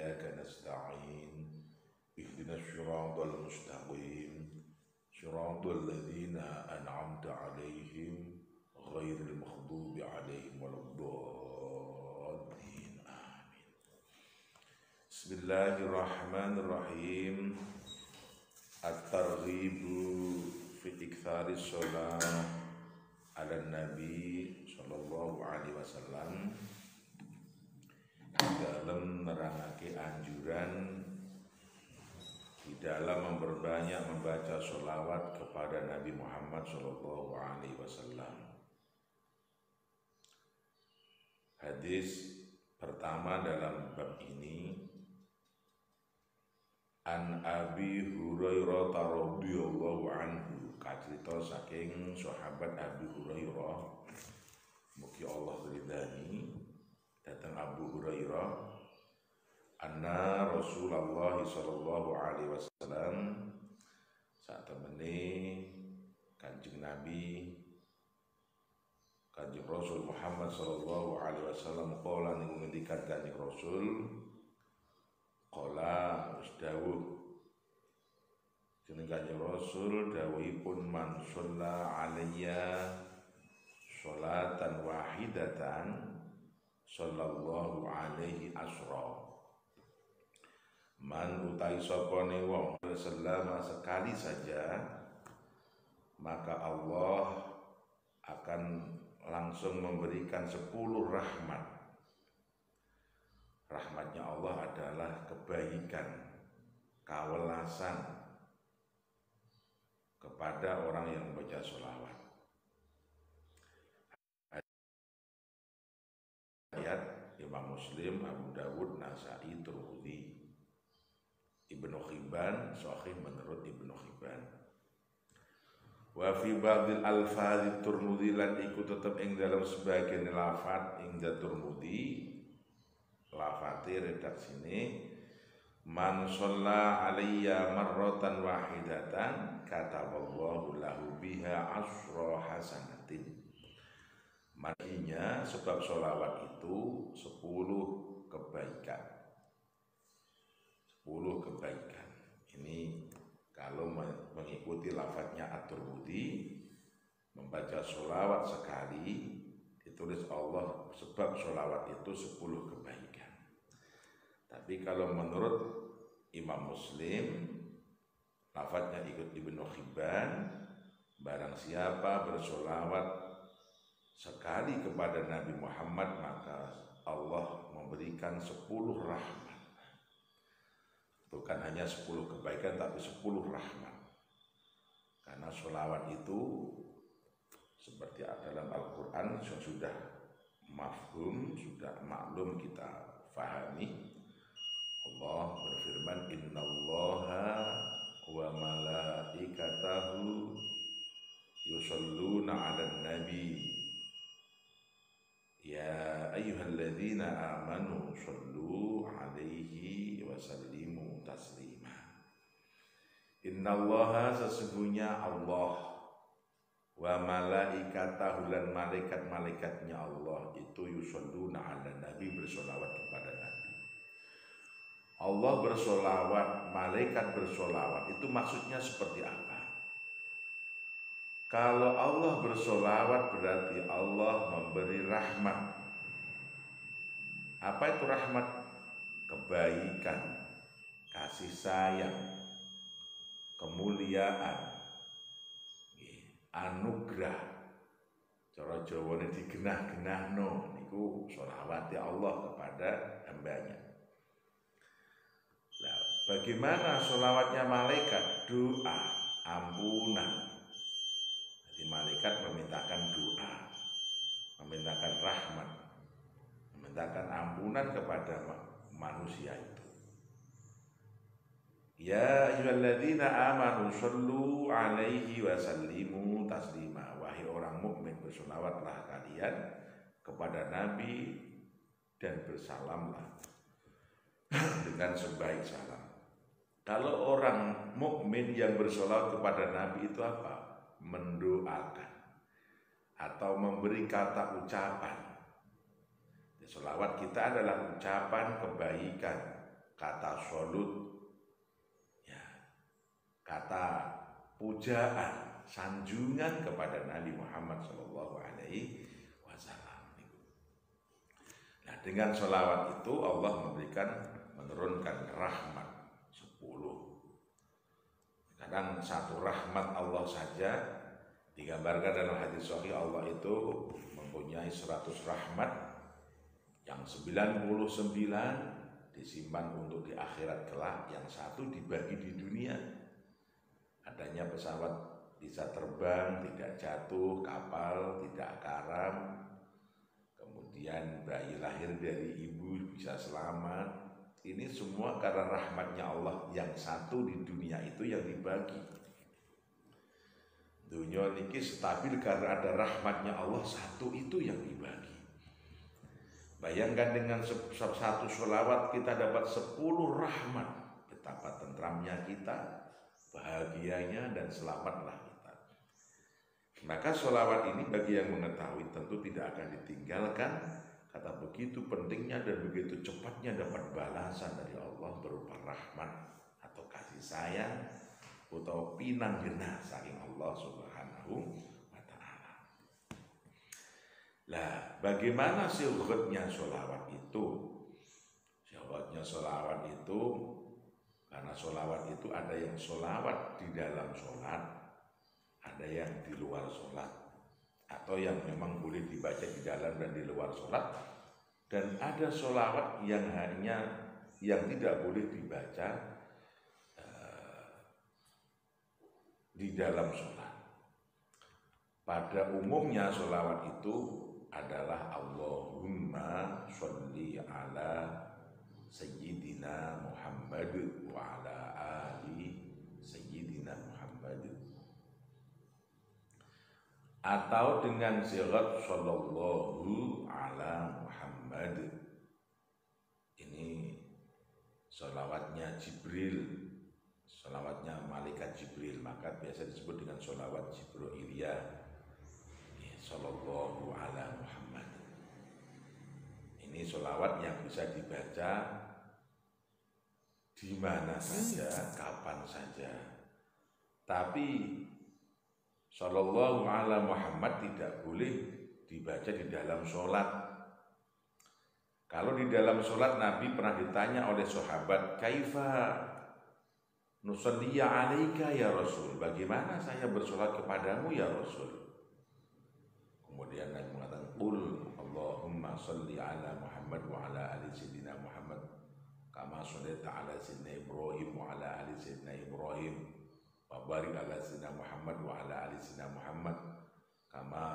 وإياك نستعين اهدنا الصراط المستقيم صراط الذين أنعمت عليهم غير المغضوب عليهم ولا الضالين آمين. بسم الله الرحمن الرحيم. الترغيب في إكثار الصلاة على النبي صلى الله عليه وسلم. Dalam nerangake anjuran di dalam memperbanyak membaca sholawat kepada Nabi Muhammad Sallallahu Alaihi Wasallam. Hadis pertama dalam bab ini, An Abi Hurairah radhiyallahu anhu, kacerita saking sahabat Abi Hurairah, mugi Allah ridhani, datang Abu Hurairah, anna Rasulullah sallallahu alaihi wasallam, saat temene Kanjeng Nabi, Kanjeng Rasul Muhammad sallallahu alaihi wasallam qala niku ngendikan Kanjeng Rasul, qala dawuh jeneng Kanjeng Rasul dawuhipun man shalla alayya sholatan wahidatan sallallahu alaihi asra. Man utai sopone wong selama sekali saja, maka Allah akan langsung memberikan 10 rahmat. Rahmatnya Allah adalah kebaikan, kawelasan kepada orang yang membaca sholawat. Ayat Imam Muslim, Abu Dawud, Nasa'i, Tirmidzi, Ibnu Hibban, sahih menurut Ibnu Hibban. Wa fi ba'dil alfaz Tirmidzi lan iku tetep ing dalam sebagian lafaz ing Tirmidzi, lafate redaksine man shalla alayya marratan wahidatan kataballahu lahu biha asra hasanatin. Maknanya sebab sholawat itu 10 kebaikan. 10 kebaikan. Ini kalau mengikuti lafadznya At-Tirmidzi, membaca sholawat sekali ditulis Allah sebab sholawat itu 10 kebaikan. Tapi kalau menurut Imam Muslim, lafadznya ikut Ibnu Hibban, barang siapa bersolawat sekali kepada Nabi Muhammad, maka Allah memberikan 10 rahmat. Bukan hanya 10 kebaikan, tapi 10 rahmat. Karena sholawat itu seperti dalam Al-Quran sudah mafhum, sudah maklum, kita fahami. Allah berfirman, innallaha wa malaikatahu yusholluna 'alan nabi ya ayyuhalladzina amanu shollu 'alaihi wa sallimu taslima. Innallaha, sesungguhnya Allah, wa malaikatahu, lan malaikat-malaikatnya Allah itu yusholluna 'alan nabi, bersolawat kepada Nabi. Allah bersolawat, malaikat bersolawat, itu maksudnya seperti apa? Kalau Allah bersolawat berarti Allah memberi rahmat. Apa itu rahmat? Kebaikan, kasih sayang, kemuliaan, anugerah. Cara Jawane digenah-genahno niku sholawat Allah kepada hambanya. Nah, bagaimana sholawatnya malaikat? Doa, ampunan. Jadi malaikat memintakan doa, memintakan rahmat, memintakan ampunan kepada manusia itu. Ya ayyuhalladzina amanu shollu 'alaihi wa sallimu taslima. Wahai orang mukmin, bersolawatlah kalian kepada Nabi dan bersalamlah dengan sebaik salam. Kalau orang mukmin yang bersolawat kepada Nabi itu apa? Mendoakan atau memberi kata ucapan. Sholawat kita adalah ucapan kebaikan, kata salut, ya, kata pujaan, sanjungan kepada Nabi Muhammad Shallallahu Alaihi Wasallam. Nah, dengan sholawat itu Allah menurunkan rahmat 10. Kadang satu rahmat Allah saja digambarkan dalam hadis sahih, Allah itu mempunyai 100 rahmat, yang 99 disimpan untuk di akhirat kelak, yang satu dibagi di dunia. Adanya pesawat bisa terbang, tidak jatuh, kapal tidak karam, kemudian bayi lahir dari ibu bisa selamat. Ini semua karena rahmatnya Allah, yang satu di dunia itu yang dibagi. Dunia ini stabil karena ada rahmatnya Allah, satu itu yang dibagi. Bayangkan dengan satu sholawat kita dapat 10 rahmat. Betapa tentramnya kita, bahagianya, dan selamatlah kita. Maka sholawat ini bagi yang mengetahui tentu tidak akan ditinggalkan. Kata begitu pentingnya dan begitu cepatnya dapat balasan dari Allah berupa rahmat atau kasih sayang atau pinang genah saking Allah Subhanahu wa ta'ala. Lah, bagaimana syuhudnya sholawat itu? Syuhudnya sholawat itu, karena sholawat itu ada yang sholawat di dalam sholat, ada yang di luar sholat, atau yang memang boleh dibaca di dalam dan di luar sholat, dan ada sholawat yang tidak boleh dibaca di dalam sholat. Pada umumnya sholawat itu adalah Allahumma sholli ala Sayyidina Muhammad wa ala ali Sayyidina Muhammad, atau dengan sirat sallallahu ala Muhammad. Ini sholawatnya Jibril, sholawatnya malaikat Jibril, maka biasa disebut dengan sholawat Jibriliyah, sallallahu ala Muhammad. Ini sholawat yang bisa dibaca di mana saja, kapan saja. Tapi sallallahu ala Muhammad tidak boleh dibaca di dalam sholat. Kalau di dalam sholat Nabi pernah ditanya oleh sahabat, kaifa nusalliya alaika ya Rasul, bagaimana saya bersolat kepadamu ya Rasul? Kemudian Nabi mengatakan, qul Allahumma salli ala Muhammad wa ala ali Sayyidina Muhammad kama shallaita ala Sayyidina Ibrahim wa ala ali Sayyidina Ibrahim wa barik ala Sayyidina Muhammad wa ala ali Sayyidina Muhammad kama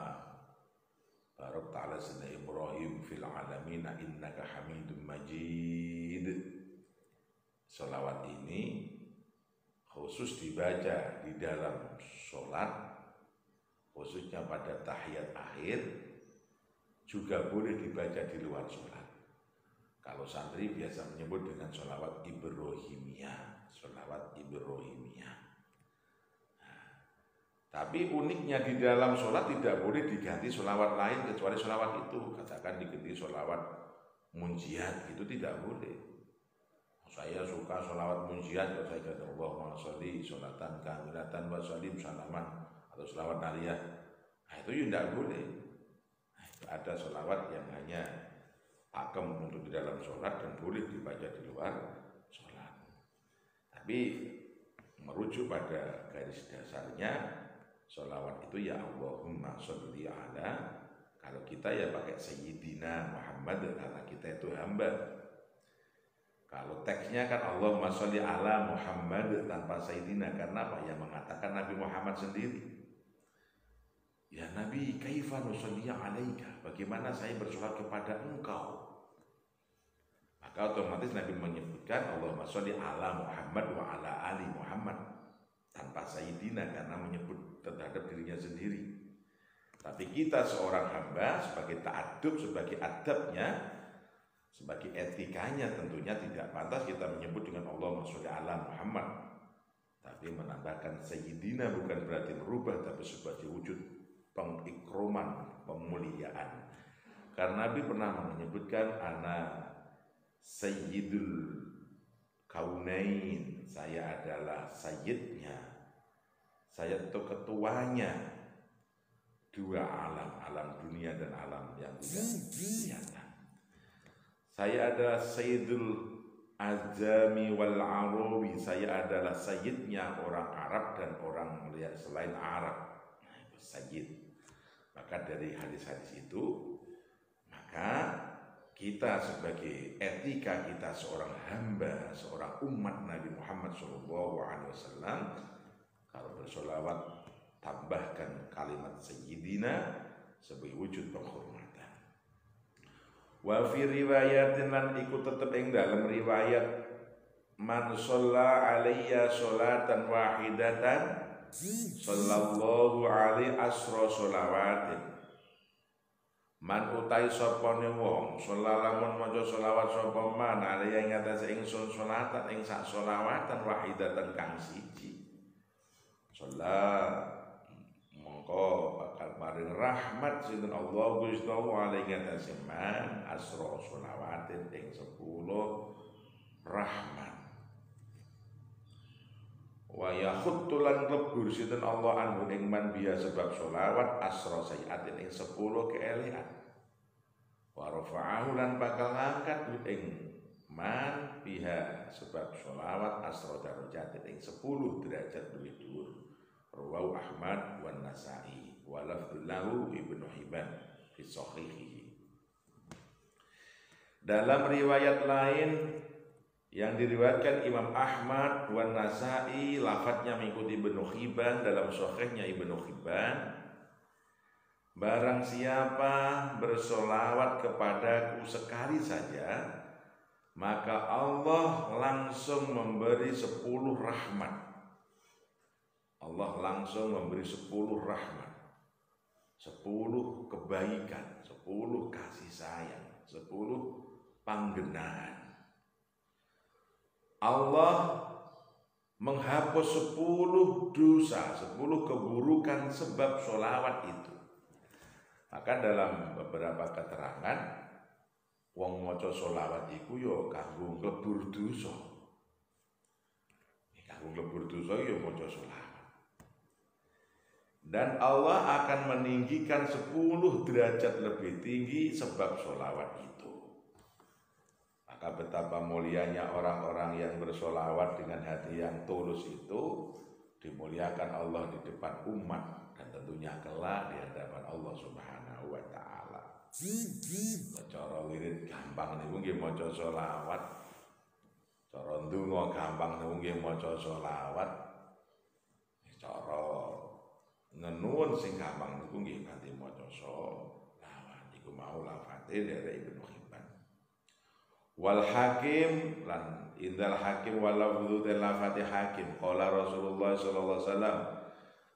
barakta ala Sayyidina Ibrahim fil alamin innaka Hamidum Majid. Sholawat ini khusus dibaca di dalam sholat, khususnya pada tahiyat akhir, juga boleh dibaca di luar sholat. Kalau santri biasa menyebut dengan sholawat Ibrahimiyah, sholawat Ibrahimiyah. Nah, tapi uniknya di dalam sholat tidak boleh diganti sholawat lain kecuali sholawat itu. Katakan diganti sholawat munjiat, itu tidak boleh. Saya suka sholawat munjiat, kalau saya kata Allahumma sholli sholatan kamilatan wa shollim salaman, atau sholawat nariyah, nah itu ya tidak boleh. Nah, itu ada sholawat yang hanya pakem untuk di dalam sholat dan boleh dibaca di luar sholat. Tapi merujuk pada garis dasarnya, sholawat itu ya Allahumma sholli ala, kalau kita ya pakai Sayyidina Muhammad karena kita itu hamba. Kalau teksnya kan Allahumma sholli ala Muhammad tanpa Sayyidina, karena apa? Yang mengatakan Nabi Muhammad sendiri. Ya Nabi, kaifa nusalliya alaika, bagaimana saya bersolat kepada engkau? Maka otomatis Nabi menyebutkan Allahumma sholli ala Muhammad wa ala ali Muhammad tanpa Sayyidina, karena menyebut terhadap dirinya sendiri. Tapi kita seorang hamba, sebagai ta'adub, sebagai adabnya, sebagai etikanya, tentunya tidak pantas kita menyebut dengan Allahumma sholli ala Muhammad, tapi menambahkan Sayyidina bukan berarti merubah, tapi sebagai wujud pengikroman, pemuliaan. Karena Nabi pernah menyebutkan ana Sayyidul kaunain, saya adalah sayyidnya, saya itu ketuanya dua alam, alam dunia dan alam yang tidak kelihatan. Saya adalah sayyidul Ajami wal Arabi, saya adalah sayyidnya orang Arab dan orang selain Arab. Nah, itu sayyid. Maka dari hadis-hadis itu, maka kita sebagai etika kita seorang hamba, seorang umat Nabi Muhammad SAW, kalau bersolawat tambahkan kalimat sayyidina sebagai wujud penghormatan. Wa fi riwayatin lan iku tetep ing dalam riwayat man shalla alayya sholatan wahidatan sallallahu alaihi asra sholawatin. Man utai sapa ne wong sholamun maca sholawat sapa man alayya ing atase ingsun sholatan ing sak sholawatan wahidatan kang siji. Sholat mongko bakal maring rahmat sinten Allah Gusti Allah alaihi atase man asra sholawatin ing 10 rahmat. Wa yakhuttu lan lebur sinten Allah anhu ing man biya sebab sholawat asra sayiatin ing 10 keelekan. Wa rafa'ahu lan bakal ngangkat ing man biha sebab sholawat asra darajatin ing 10 derajat luwih dhuwur. Rawahu Ahmad wan Nasa'i wa lafdhu lahu Ibnu Hibban fi sahihihi. Dalam riwayat lain yang diriwayatkan Imam Ahmad wan Nasa'i, lafadznya mengikuti Ibnu Hibban dalam sahihnya Ibnu Hibban, barang siapa bersolawat kepadaku sekali saja, maka Allah langsung memberi 10 rahmat. Allah langsung memberi 10 rahmat, 10 kebaikan, 10 kasih sayang, 10 panggenaan. Allah menghapus 10 dosa, 10 keburukan sebab sholawat itu. Maka dalam beberapa keterangan, wong maca sholawat iku yo kanggo nglebur dosa. Kanggo nglebur dosa yo maca sholawat. Dan Allah akan meninggikan 10 derajat lebih tinggi sebab sholawat itu. Maka betapa mulianya orang-orang yang bersolawat dengan hati yang tulus itu dimuliakan Allah di depan umat dan tentunya kelak di hadapan Allah Subhanahu wa taala. Cara wirid gampang niku nggih maca sholawat. Cara ndonga gampang niku nggih maca sholawat. Cara nenun sing gampang niku nggih kanthi maca sholawat. Iku mau lafate dari Ibnu Hibban. Wal Hakim lan indal Hakim walafdhu lafati Hakim qala Rasulullah sallallahu alaihi wasallam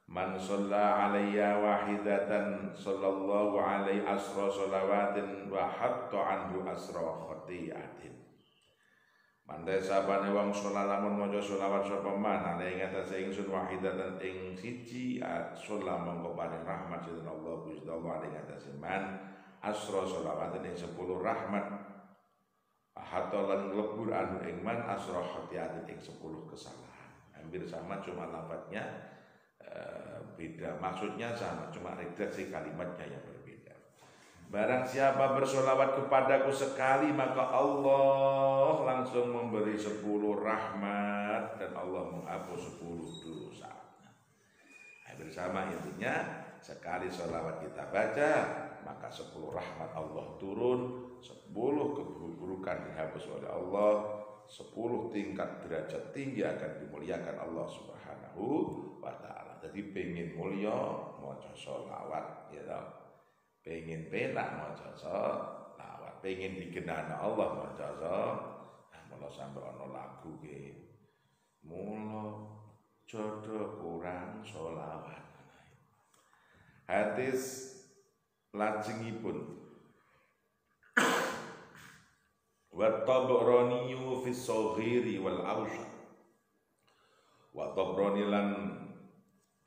man shalla alayya wahidatan sallallahu alaihi asra shalawatin wa hatta anhu asra khati'atin. Mandai sabane wong sholat lamun maca sholawat sapa man ing atase ingsun wahidatan ing siji sholat mongko paring rahmat sinten Allah Gusti Allah ing atase man asra shalawatin ing 10 rahmat. Hatta lan nglebur anu ing man asra khati'atin ing 10 kesalahan. Hampir sama, cuma lafadznya beda, maksudnya sama, cuma redaksi kalimatnya yang berbeda. Barang siapa bersolawat kepadaku sekali, maka Allah langsung memberi 10 rahmat dan Allah menghapus 10 dosa. Hampir sama intinya, sekali solawat kita baca, maka 10 rahmat Allah turun, 10 keburukan dihapus oleh Allah, 10 tingkat derajat tinggi akan dimuliakan Allah Subhanahu wa ta'ala. Jadi pengen mulia maca sholawat, ya toh. Pengen penak maca sholawat, pengen dikenal Allah maca sholawat. Nah, mula sampai ono lagu ke, mula jodoh kurang sholawat. Hadis lajengipun wa Tabrani fi Shaghiri wal Awsat. Wa Tabrani lan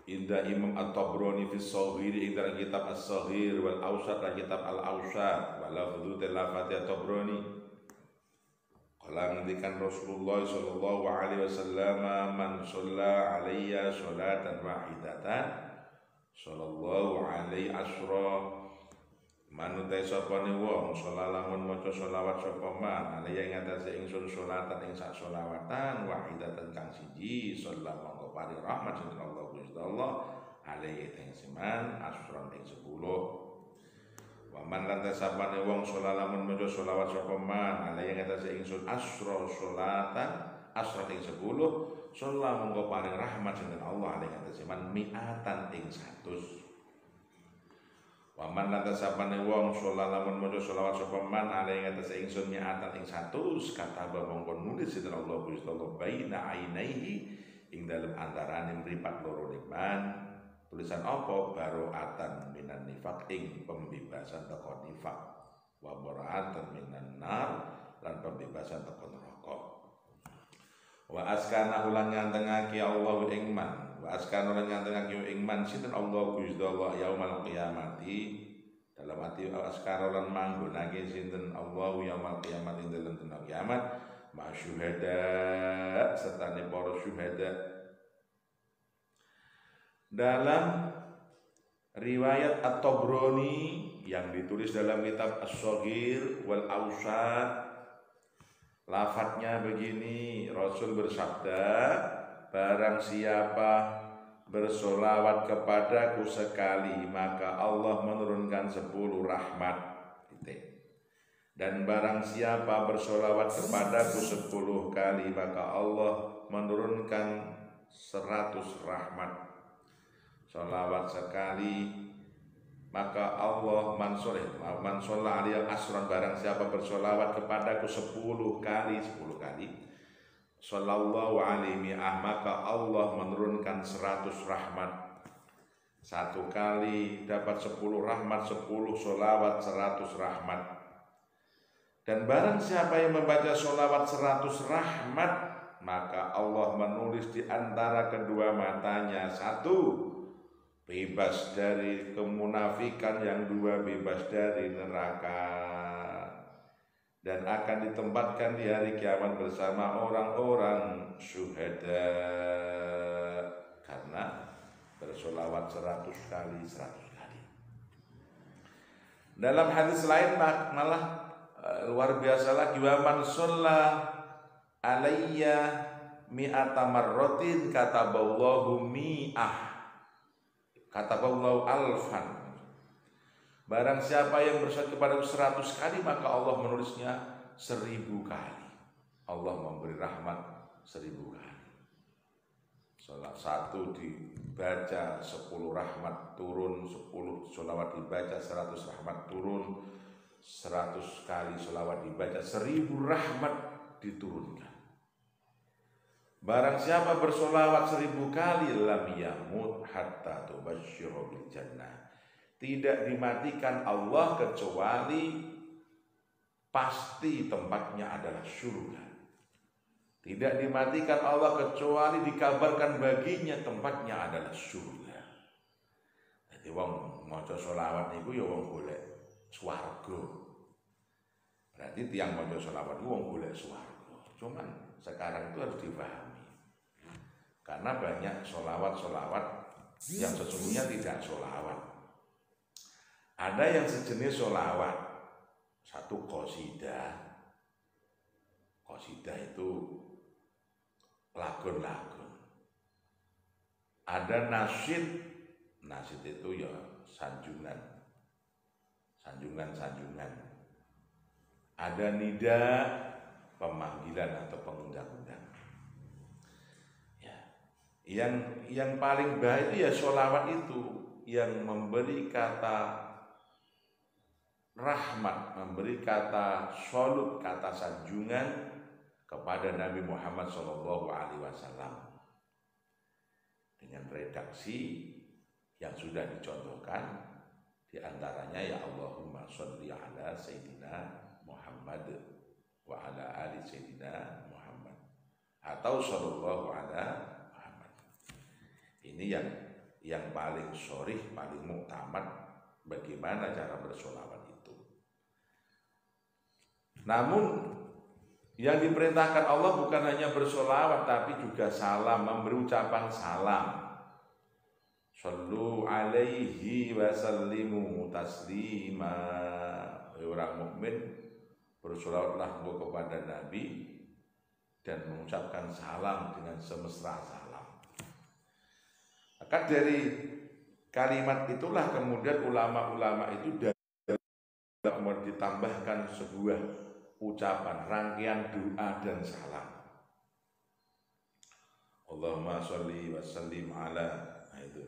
inda Imam At-Tabrani fi Shaghiri ing dalam kitab As-Shaghir wal Awsat lan kitab Al-Awsat wa lafdhu lafati At-Tabrani Kala ngendikan Rasulullah sallallahu alaihi wasallam, man shalla alayya sholatan wahidatan sallallahu alaihi asra. Manut sapane wong lamun maca sholawat sapa man alaiya ing atase ingsun sholatan ing sak sholawatan wahidatan kang siji sallallahu mongko paring rahmat sinten Allah Gusti Allah alaihi ing seman asron ing 10. Waman lan sapane wong lamun maca sholawat sapa man alaiya ing atase ingsun asra sholatan asron ing 10 sallallahu mongko paring rahmat sinten Allah alaihi ing atase man mi'atan ing 100. Waman lantas sapane wong lamun maca sholawat sapa man alaihi atase ingsun mi'atan ing 100 kata mongko nulis sinten Allah Gusti Allah baina ainaihi ing dalem antarané mripat loro man tulisan apa baro'atan minan nifaq ing pembebasan teko nifaq wa bara'atan minan nar lan pembebasan teko neraka. Wa askana ulang ngantengake Allah ing man wa askana ulang ngantengake ing man sinten Allah Gusti Allah yaumal qiyamati dalam arti askana ulang manggonake sinten Allah yaumal qiyamati dalam dina kiamat masyuhada sertane para syuhada. Dalam riwayat At-Tabrani yang ditulis dalam kitab As-Shaghir wal Awsat, lafadznya begini, Rasul bersabda, barang siapa bersolawat kepadaku sekali maka Allah menurunkan 10 rahmat. Dan barang siapa bersolawat kepadaku 10 kali maka Allah menurunkan 100 rahmat. Solawat sekali maka Allah mansolah aliyah asron, barang siapa bersolawat kepadaku 10 kali sallallahu alaihi maka Allah menurunkan 100 rahmat. Satu kali dapat 10 rahmat, 10 solawat 100 rahmat. Dan barang siapa yang membaca solawat 100 rahmat maka Allah menulis di antara kedua matanya, 1 bebas dari kemunafikan, yang 2 bebas dari neraka, dan akan ditempatkan di hari kiamat bersama orang-orang syuhada karena bersolawat 100 kali. Dalam hadis lain malah luar biasa lagi, wa man shalla alayya mi'ata marratin kataballahu mi'ah kataballahu alfan. Barang siapa yang bersolat kepadaku 100 kali maka Allah menulisnya 1000 kali. Allah memberi rahmat 1000 kali. Salat 1 dibaca 10 rahmat turun, 10 sholawat dibaca 100 rahmat turun, 100 kali sholawat dibaca 1000 rahmat diturunkan. Barang siapa bersolawat 1000 kali lam yamut hatta tubashshiru bil jannah, tidak dimatikan Allah kecuali pasti tempatnya adalah surga. Tidak dimatikan Allah kecuali dikabarkan baginya tempatnya adalah surga. Jadi wong maca sholawat niku ya wong golek swarga. Berarti tiang maca sholawat niku wong golek swarga. Cuman sekarang itu harus dipahami. Karena banyak sholawat-sholawat yang sesungguhnya tidak sholawat. Ada yang sejenis sholawat, satu qasidah. Qasidah itu lagun-lagun. Ada nasyid, nasyid itu ya sanjungan. Ada nida, pemanggilan atau pengundang-undang. Ya. Yang paling baik itu ya sholawat itu yang memberi kata rahmat, memberi kata salut, kata sanjungan kepada Nabi Muhammad SAW dengan redaksi yang sudah dicontohkan, diantaranya ya Allahumma sholli ala Sayyidina Muhammad wa ala ali Sayyidina Muhammad atau sallallahu ala Muhammad. Ini yang paling sharih, paling muktamad bagaimana cara bersolawat itu. Namun Yang diperintahkan Allah bukan hanya bersolawat tapi juga salam, memberi ucapan salam. Sallu alaihi wa sallimu taslima. Orang mukmin bersolawatlah kepada Nabi dan mengucapkan salam dengan semesra salam. Maka dari kalimat itulah kemudian ulama-ulama itu ditambahkan sebuah ucapan, rangkaian doa dan salam. Allahumma sholli wa sallim ala, nah itu.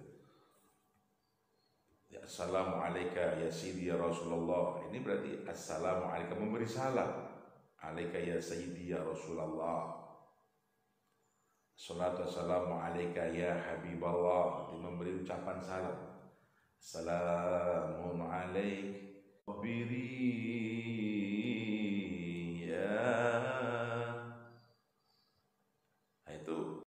Ya, assalamu alayka ya sayyidi ya Rasulullah. Ini berarti assalamu alayka, memberi salam. Alayka ya sayyidi ya Rasulullah. Salatu wassalamu alayka ya Habiballah. Itu memberi ucapan salam. Assalamun alayka biri